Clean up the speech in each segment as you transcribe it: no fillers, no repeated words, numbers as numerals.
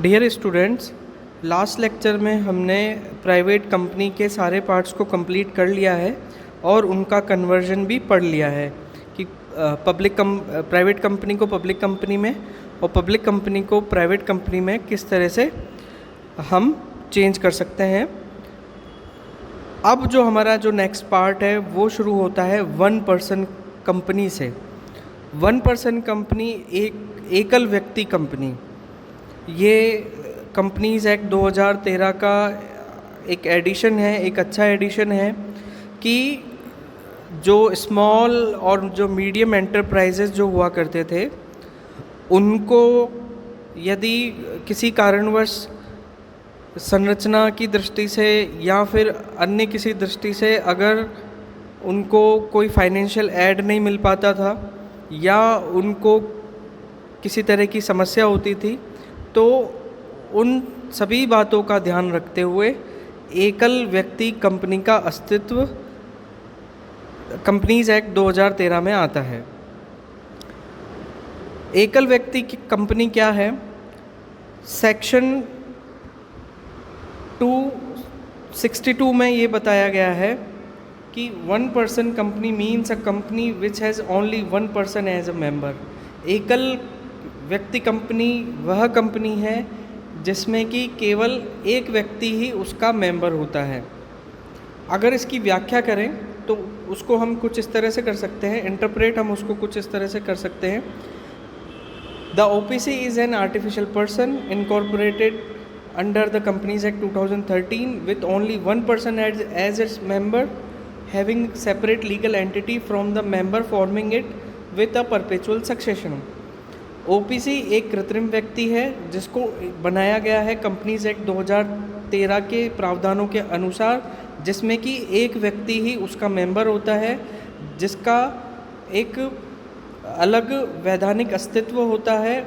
Dear students, last lecture में हमने private company के सारे पार्ट्स को कंप्लीट कर लिया है और उनका कन्वर्जन भी पढ़ लिया है कि प्राइवेट कंपनी को पब्लिक कंपनी में और पब्लिक कंपनी को प्राइवेट कंपनी में किस तरह से हम चेंज कर सकते हैं। अब जो हमारा जो नेक्स्ट पार्ट है वो शुरू होता है 1 पर्सन कंपनी से। 1 पर्सन कंपनी एक एकल व्यक्ति कंपनी, ये कंपनीज़ एक्ट 2013 का एक एडिशन है, एक अच्छा एडिशन है कि जो स्मॉल और जो मीडियम एंटरप्राइजेज़ जो हुआ करते थे उनको यदि किसी कारणवश संरचना की दृष्टि से या फिर अन्य किसी दृष्टि से अगर उनको कोई फाइनेंशियल एड नहीं मिल पाता था या उनको किसी तरह की समस्या होती थी, तो उन सभी बातों का ध्यान रखते हुए एकल व्यक्ति कंपनी का अस्तित्व कंपनीज़ एक्ट 2013 में आता है। एकल व्यक्ति की कंपनी क्या है? सेक्शन 262 में ये बताया गया है कि 1 person company means a company which has only 1 person as a member. एकल व्यक्ति कंपनी वह कंपनी है जिसमें कि केवल एक व्यक्ति ही उसका मेंबर होता है। अगर इसकी व्याख्या करें तो उसको हम कुछ इस तरह से कर सकते हैं, इंटरप्रेट हम उसको कुछ इस तरह से कर सकते हैं। The OPC is an artificial person incorporated under the Companies Act 2013 with only 1 person as its member, having separate legal entity from the member, forming it with a perpetual succession. OPC एक कृत्रिम व्यक्ति है जिसको बनाया गया है companies act 2013 के प्रावधानों के अनुसार, जिसमें कि एक व्यक्ति ही उसका मेंबर होता है, जिसका एक अलग वैधानिक अस्तित्व होता है,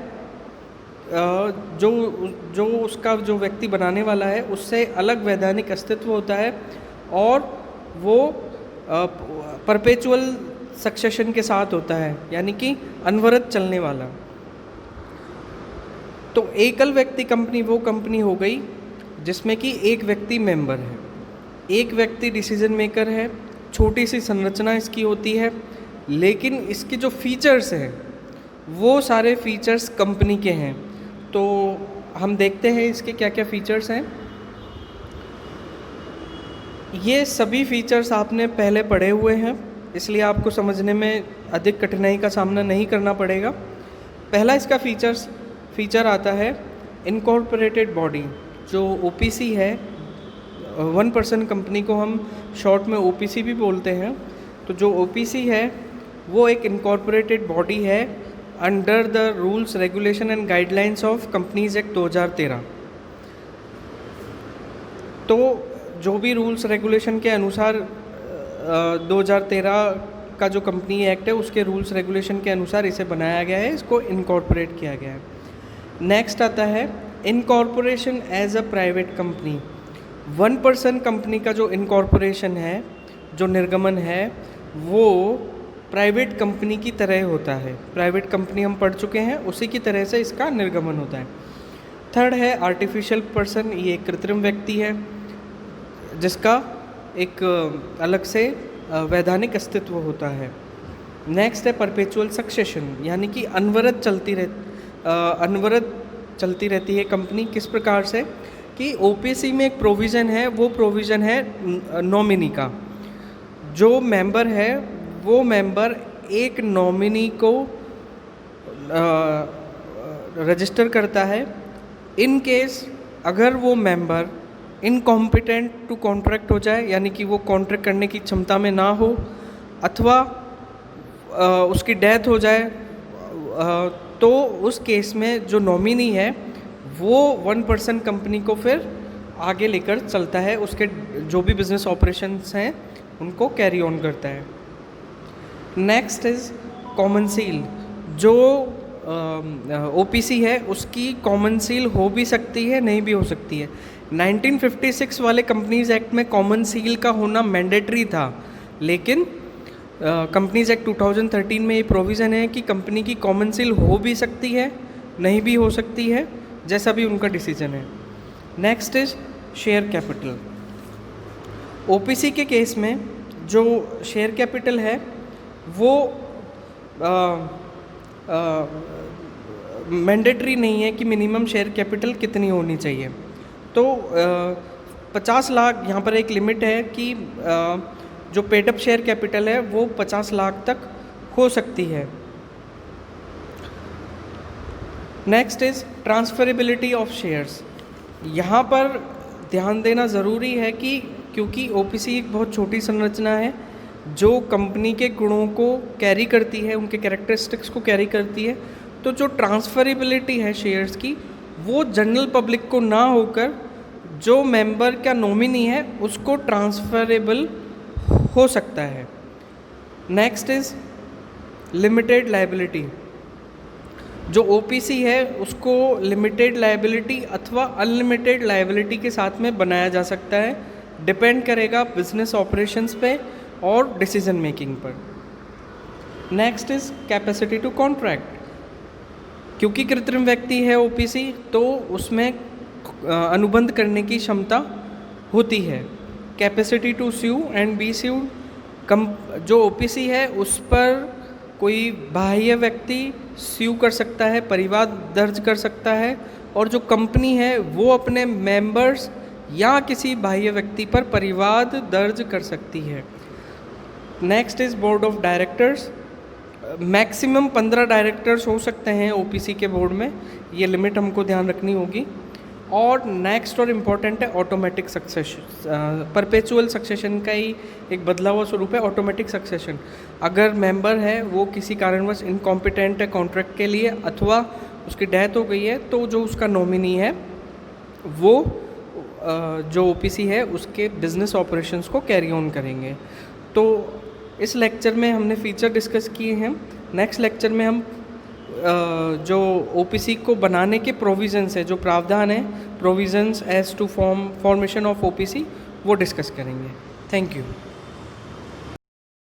जो उसका जो व्यक्ति बनाने वाला है उससे अलग वैधानिक अस्तित्व होता है और वो परपेचुअल सक्सेशन के साथ होता है, यानी कि अनवरत चलने वाला। तो एकल व्यक्ति कंपनी वो कंपनी हो गई जिसमें कि एक व्यक्ति मेंबर है, एक व्यक्ति डिसीजन मेकर है, छोटी सी संरचना इसकी होती है, लेकिन इसके जो फीचर्स हैं वो सारे फीचर्स कंपनी के हैं। तो हम देखते हैं इसके क्या क्या फीचर्स हैं। ये सभी फीचर्स आपने पहले पढ़े हुए हैं, इसलिए आपको समझने में अधिक कठिनाई का सामना नहीं करना पड़ेगा। पहला इसका फीचर आता है इनकॉर्पोरेटेड बॉडी। जो ओपीसी है, 1 पर्सन कंपनी को हम शॉर्ट में ओपीसी भी बोलते हैं। तो जो ओपीसी है वो एक इनकॉर्पोरेटेड बॉडी है under the rules regulation and guidelines of companies act 2013। तो जो भी रूल्स रेगुलेशन के अनुसार 2013 का जो कंपनी एक्ट है उसके रूल्स रेगुलेशन के अनुसार इसे बनाया गया है, इसको इनकॉर्पोरेट किया गया है। नेक्स्ट आता है incorporation as a private company. 1 person company का जो इनकॉर्पोरेशन है, जो निर्गमन है, वो प्राइवेट कंपनी की तरह होता है। प्राइवेट कंपनी हम पढ़ चुके हैं, उसी की तरह से इसका निर्गमन होता है। थर्ड है आर्टिफिशियल पर्सन। ये एक कृत्रिम व्यक्ति है जिसका एक अलग से वैधानिक अस्तित्व होता है। नेक्स्ट है परपेचुअल सक्सेशन, यानी कि अनवरत चलती रहती है कंपनी। किस प्रकार से कि ओपीसी में एक प्रोविज़न है, वो प्रोविज़न है नॉमिनी का। जो मेंबर है वो मेंबर एक नॉमिनी को रजिस्टर करता है। इन केस अगर वो मेंबर इनकॉम्पिटेंट टू कॉन्ट्रैक्ट हो जाए, यानी कि वो कॉन्ट्रैक्ट करने की क्षमता में ना हो, अथवा उसकी डेथ हो जाए, तो उस केस में जो नॉमिनी है वो 1 पर्सन कंपनी को फिर आगे लेकर चलता है, उसके जो भी बिजनेस ऑपरेशंस हैं उनको कैरी ऑन करता है। Next is common seal. जो ओपीसी है उसकी कॉमन सील हो भी सकती है, नहीं भी हो सकती है। 1956 वाले कंपनीज एक्ट में कॉमन सील का होना मैंडेटरी था, लेकिन कंपनीज एक्ट 2013 में ये प्रोविज़न है कि कंपनी की कॉमन सील हो भी सकती है, नहीं भी हो सकती है। जैसा भी उनका डिसीजन है। Next is share capital. OPC के केस में जो शेयर कैपिटल है वो मैंडेटरी नहीं है कि मिनिमम शेयर कैपिटल कितनी होनी चाहिए। तो 50 लाख यहाँ पर एक लिमिट है कि जो पेडअप शेयर कैपिटल है वो 50 लाख तक हो सकती है। Next is transferability of shares. यहाँ पर ध्यान देना ज़रूरी है कि क्योंकि ओपीसी एक बहुत छोटी संरचना है जो कंपनी के गुणों को कैरी करती है, उनके कैरेक्टरिस्टिक्स को कैरी करती है, तो जो ट्रांसफरेबिलिटी है शेयर्स की वो जनरल पब्लिक को ना होकर जो मेंबर का नॉमिनी है उसको ट्रांसफरेबल हो सकता है। Next is limited liability. जो ओपीसी है उसको लिमिटेड लायबिलिटी अथवा अनलिमिटेड लायबिलिटी के साथ में बनाया जा सकता है, डिपेंड करेगा बिजनेस ऑपरेशंस पे और डिसीजन मेकिंग पर। Next is capacity to contract. क्योंकि कृत्रिम व्यक्ति है ओपीसी तो उसमें अनुबंध करने की क्षमता होती है। Capacity to sue and be sued. जो ओपीसी है उस पर कोई बाह्य व्यक्ति स्यू कर सकता है, परिवाद दर्ज कर सकता है, और जो कंपनी है वो अपने मेंबर्स या किसी बाह्य व्यक्ति पर परिवाद दर्ज कर सकती है। Next is board of directors. Maximum 15 directors हो सकते हैं ओपीसी के बोर्ड में, ये लिमिट हमको ध्यान रखनी होगी। और नेक्स्ट और इम्पॉर्टेंट है ऑटोमेटिक सक्सेशन। परपेचुअल सक्सेशन का ही एक बदला हुआ स्वरूप है ऑटोमेटिक सक्सेशन। अगर मेंबर है वो किसी कारणवश इनकॉम्पिटेंट है कॉन्ट्रैक्ट के लिए अथवा उसकी डेथ हो गई है तो जो उसका नॉमिनी है वो जो ओपीसी है उसके बिजनेस ऑपरेशंस को कैरी ऑन करेंगे। तो इस लेक्चर में हमने फीचर डिस्कस किए हैं। नेक्स्ट लेक्चर में हम जो ओपीसी को बनाने के प्रोविज़न्स है, जो प्रावधान है, provisions as to formation of OPC, वो डिस्कस करेंगे। Thank you.